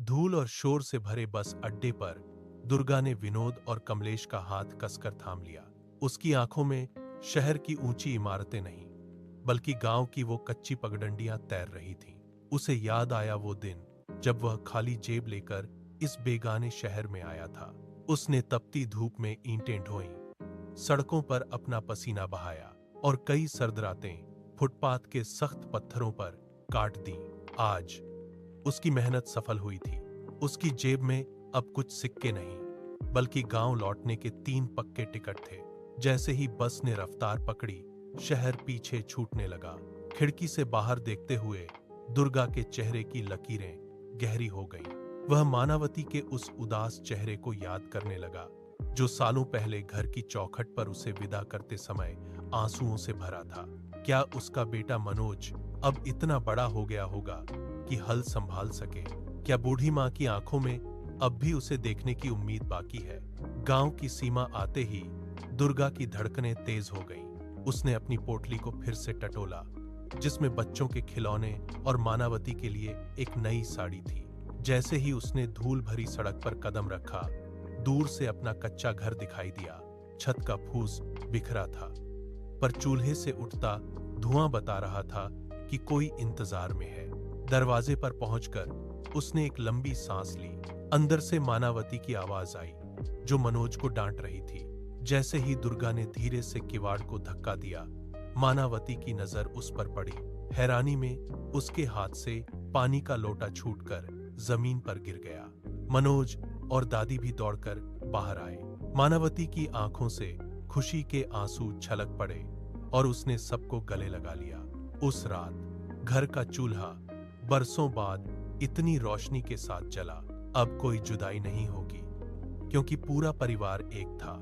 धूल और शोर से भरे बस अड्डे पर दुर्गा ने विनोद और कमलेश का हाथ कसकर थाम लिया। उसकी आंखों में शहर की ऊंची इमारतें नहीं, बल्कि गांव की वो कच्ची पगडंडियां तैर रही थीं। उसे याद आया वो दिन जब वह खाली जेब लेकर इस बेगाने शहर में आया था। उसने तपती धूप में ईंटें ढोईं, सड़कों पर अपना पसीना बहाया और कई सर्द रातें फुटपाथ के सख्त पत्थरों पर काट दी। आज उसकी मेहनत सफल हुई थी। उसकी जेब में अब कुछ सिक्के नहीं, बल्कि गांव लौटने के 3 पक्के टिकट थे। जैसे ही बस ने रफ्तार पकड़ी, शहर पीछे छूटने लगा। खिड़की से बाहर देखते हुए दुर्गा के चेहरे की लकीरें गहरी हो गईं। वह मानावती के उस उदास चेहरे को याद करने लगा, जो सालों पहले घर की चौखट पर उसे विदा करते समय आंसुओं से भरा था। क्या उसका बेटा मनोज अब इतना बड़ा हो गया होगा कि हल संभाल सके? क्या बूढ़ी मां की आंखों में अब भी उसे देखने की उम्मीद बाकी है? गांव की सीमा आते ही दुर्गा की धड़कनें तेज हो गईं। उसने अपनी पोटली को फिर से टटोला, जिसमें बच्चों के खिलौने और मानावती के लिए एक नई साड़ी थी। जैसे ही उसने धूल भरी सड़क पर कदम रखा, दूर से अपना कच्चा घर दिखाई दिया। छत का फूस बिखरा था, पर चूल्हे से उठता धुआं बता रहा था कि कोई इंतजार में है। दरवाजे पर पहुंचकर उसने एक लंबी सांस ली। अंदर से मानावती की आवाज आई, जो मनोज को डांट रही थी। जैसे ही दुर्गा ने धीरे से किवाड़ को धक्का दिया, मानावती की नजर उस पर पड़ी। हैरानी में उसके हाथ से पानी का लोटा छूटकर जमीन पर गिर गया। मनोज और दादी भी दौड़कर बाहर आए। मानावती की आंखों से खुशी के आंसू छलक पड़े और उसने सबको गले लगा लिया। उस रात घर का चूल्हा बरसों बाद इतनी रोशनी के साथ जला। अब कोई जुदाई नहीं होगी, क्योंकि पूरा परिवार एक था।